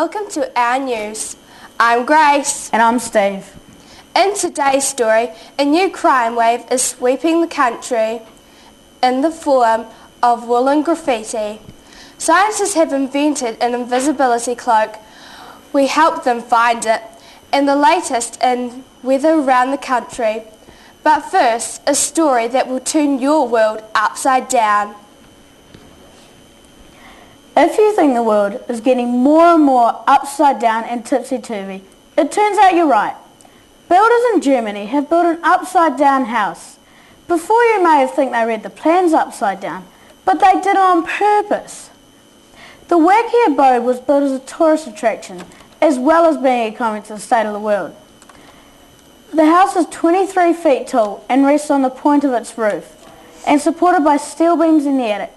welcome to our news. I'm Grace. And I'm Steve. In today's story, a new crime wave is sweeping the country in the form of woolen graffiti. Scientists have invented an invisibility cloak. We helped them find it, and the latest in weather around the country. But first, a story that will turn your world upside down. If you think the world is getting more and more upside down and tipsy-turvy, it turns out you're right. Builders in Germany have built an upside down house. Before you may have think they read the plans upside down, but they did it on purpose. The wacky abode was built as a tourist attraction, as well as being a comment to the state of the world. The house is 23 feet tall and rests on the point of its roof, and supported by steel beams in the attic.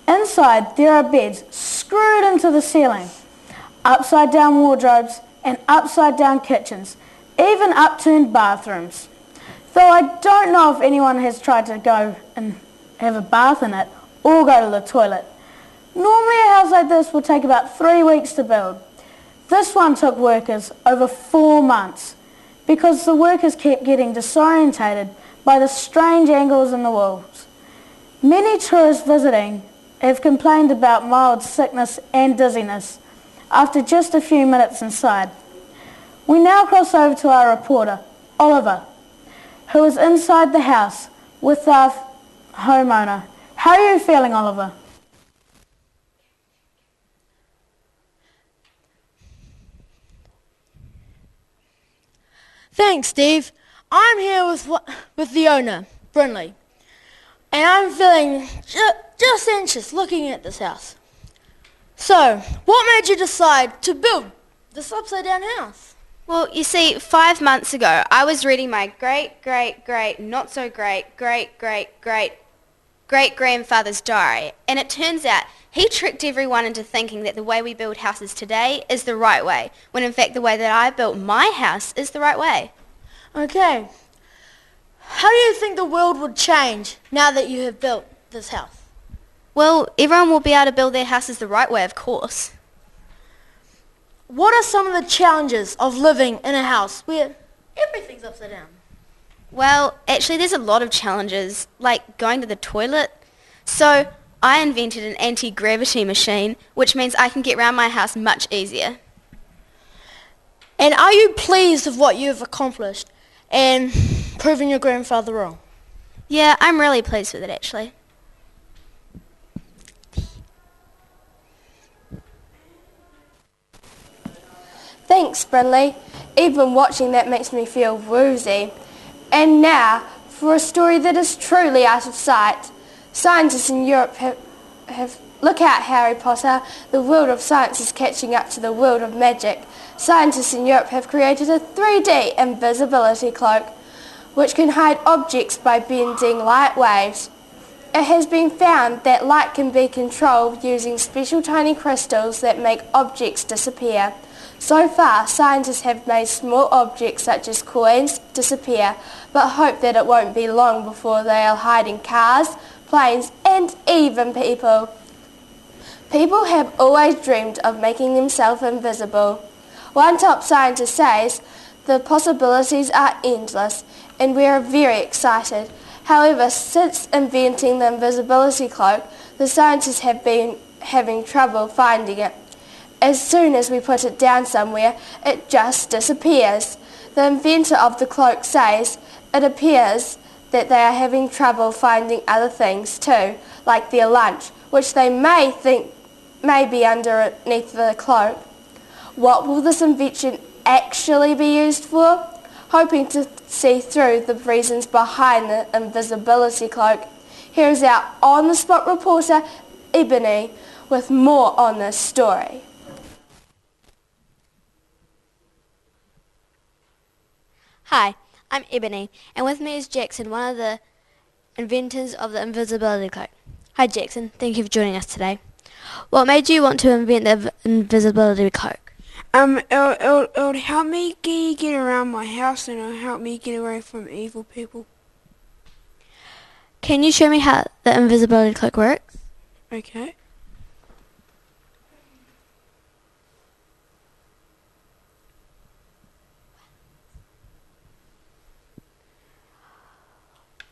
Inside, there are beds screwed into the ceiling, upside-down wardrobes and upside-down kitchens, even upturned bathrooms. Though I don't know if anyone has tried to go and have a bath in it or go to the toilet. Normally a house like this will take about 3 weeks to build. This one took workers over 4 months because the workers kept getting disorientated by the strange angles in the walls. Many tourists visiting have complained about mild sickness and dizziness after just a few minutes inside. We now cross over to our reporter, Oliver, who is inside the house with our homeowner. How are you feeling, Oliver? Thanks, Steve. I'm here with the owner, Brinley, and I'm feeling just anxious looking at this house. So, what made you decide to build this upside-down house? Well, you see, 5 months ago, I was reading my great-great-great-not-so-great-great-great-great-grandfather's diary, and it turns out he tricked everyone into thinking that the way we build houses today is the right way, when in fact the way that I built my house is the right way. Okay. How do you think the world would change now that you have built this house? Well, everyone will be able to build their houses the right way, of course. What are some of the challenges of living in a house where everything's upside down? Well, actually there's a lot of challenges, like going to the toilet. So I invented an anti-gravity machine, which means I can get around my house much easier. And are you pleased with what you've accomplished and proving your grandfather wrong? Yeah, I'm really pleased with it, actually. Thanks, Brinley. Even watching that makes me feel woozy. And now, for a story that is truly out of sight. Scientists in Europe have look out, Harry Potter. The world of science is catching up to the world of magic. Scientists in Europe have created a 3D invisibility cloak, which can hide objects by bending light waves. It has been found that light can be controlled using special tiny crystals that make objects disappear. So far, scientists have made small objects such as coins disappear, but hope that it won't be long before they are hiding cars, planes, and even people. People have always dreamed of making themselves invisible. One top scientist says, the possibilities are endless, and we are very excited. However, since inventing the invisibility cloak, the scientists have been having trouble finding it. As soon as we put it down somewhere, it just disappears. The inventor of the cloak says it appears that they are having trouble finding other things too, like their lunch, which they may think may be underneath the cloak. What will this invention actually be used for? Hoping to see through the reasons behind the invisibility cloak, here is our on-the-spot reporter, Ebony, with more on this story. Hi, I'm Ebony, and with me is Jackson, one of the inventors of the invisibility cloak. Hi Jackson, thank you for joining us today. What made you want to invent the invisibility cloak? It'll help me get around my house, and it'll help me get away from evil people. Can you show me how the invisibility cloak works? Okay.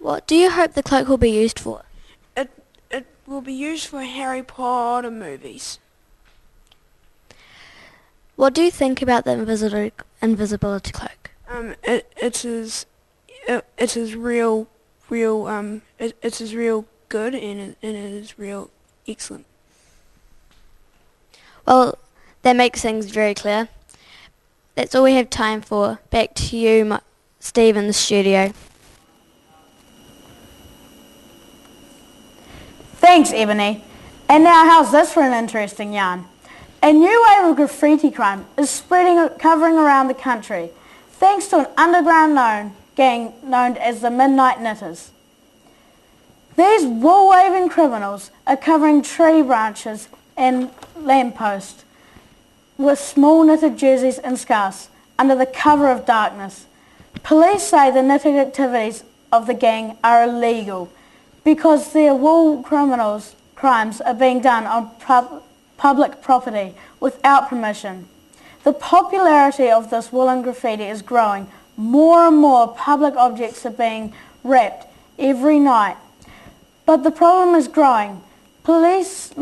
What do you hope the cloak will be used for? It will be used for Harry Potter movies. What do you think about the invisibility cloak? It's as real good and it is real excellent. Well, that makes things very clear. That's all we have time for. Back to you, Steve, in the studio. Thanks, Ebony. And now how's this for an interesting yarn? A new wave of graffiti crime is covering around the country, thanks to an underground gang known as the Midnight Knitters. These wool-waving criminals are covering tree branches and lampposts with small knitted jerseys and scarves under the cover of darkness. Police say the knitted activities of the gang are illegal because their wool crimes are being done on public property without permission. The popularity of this woolen graffiti is growing. More and more public objects are being wrapped every night. But the problem is growing. Police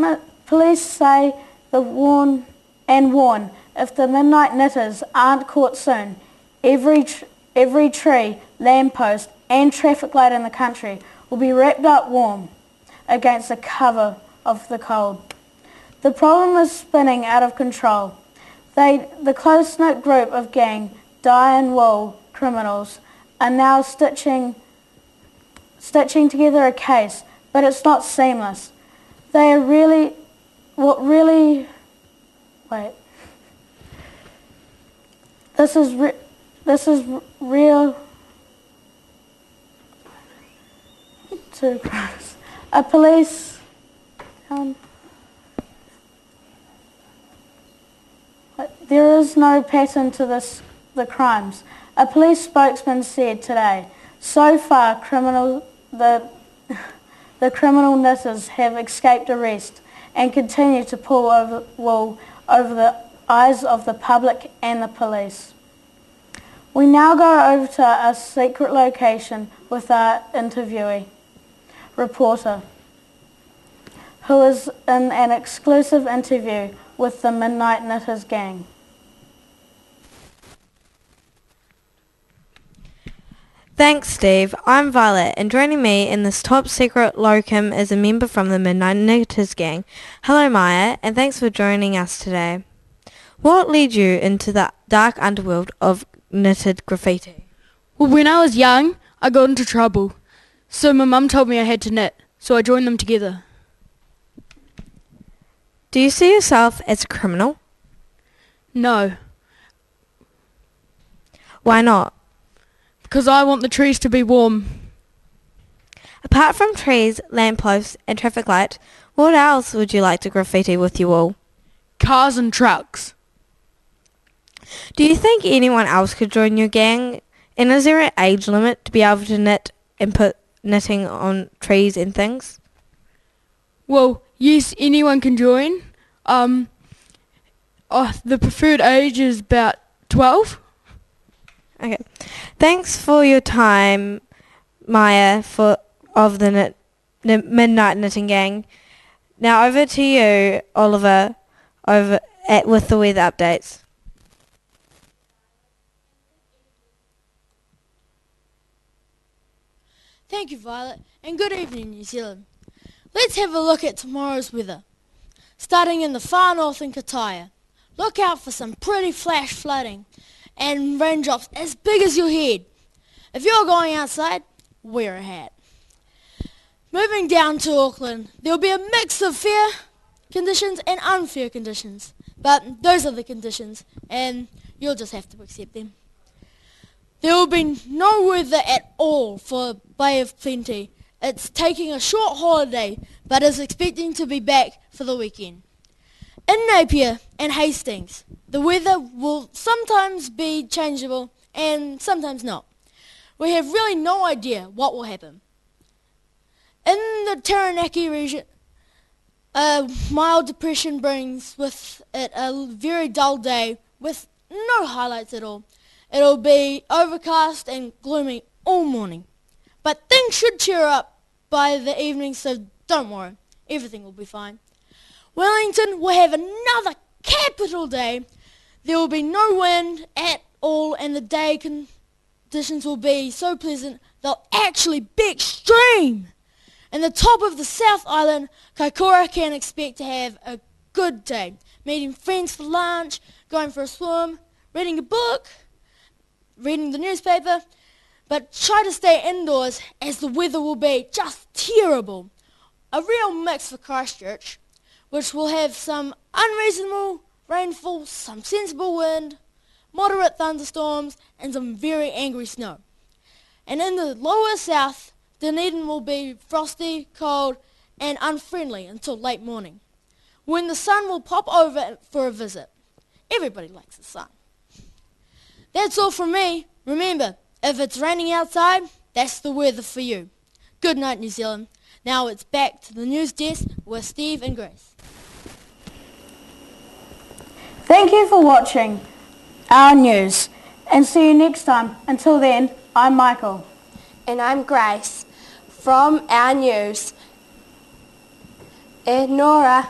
say warn if the Midnight Knitters aren't caught soon, every tree, lamppost and traffic light in the country will be wrapped up warm against the cover of the cold. The problem is spinning out of control. The close-knit group of gang dye-and-wool criminals are now stitching together a case, but it's not seamless. They are really... This is real... A police... There is no pattern to the crimes. A police spokesman said today, so far the criminal knitters have escaped arrest and continue to pull wool over the eyes of the public and the police. We now go over to a secret location with our interviewee, reporter, who is in an exclusive interview with the Midnight Knitters gang. Thanks, Steve. I'm Violet, and joining me in this top secret locum is a member from the Midnight Knitters gang. Hello, Maya, and thanks for joining us today. What led you into the dark underworld of knitted graffiti? Well, when I was young, I got into trouble. So my mum told me I had to knit, so I joined them together. Do you see yourself as a criminal? No, Why not? because I want the trees to be warm. Apart from trees, lampposts, and traffic light, what else would you like to graffiti with your wool? Cars and trucks. Do you think anyone else could join your gang? And is there an age limit to be able to knit and put knitting on trees and things? Well, yes, anyone can join. The preferred age is about 12. Okay. Thanks for your time, Maya, of the Midnight Knitting Gang. Now over to you, Oliver, with the weather updates. Thank you, Violet, and good evening, New Zealand. Let's have a look at tomorrow's weather. Starting in the far north in Kataia, look out for some pretty flash flooding and raindrops as big as your head. If you're going outside, wear a hat. Moving down to Auckland, there will be a mix of fair conditions and unfair conditions. But those are the conditions, and you'll just have to accept them. There will be no weather at all for Bay of Plenty. It's taking a short holiday, but is expecting to be back for the weekend. In Napier and Hastings, the weather will sometimes be changeable and sometimes not. We have really no idea what will happen. In the Taranaki region, a mild depression brings with it a very dull day with no highlights at all. It'll be overcast and gloomy all morning. but things should cheer up by the evening, so don't worry. Everything will be fine. Wellington will have another capital day. There will be no wind at all, and the day conditions will be so pleasant they'll actually be extreme. And the top of the South Island, Kaikoura can expect to have a good day, meeting friends for lunch, going for a swim, reading a book, reading the newspaper, but try to stay indoors as the weather will be just terrible. A real mix for Christchurch, which will have some unreasonable rainfall, some sensible wind, moderate thunderstorms, and some very angry snow. And in the lower south, Dunedin will be frosty, cold, and unfriendly until late morning, when the sun will pop over for a visit. Everybody likes the sun. That's all from me. Remember, if it's raining outside, that's the weather for you. Good night, New Zealand. Now it's back to the news desk with Steve and Grace. Thank you for watching our news, and see you next time. Until then, I'm Michael. And I'm Grace from our news. E Nora.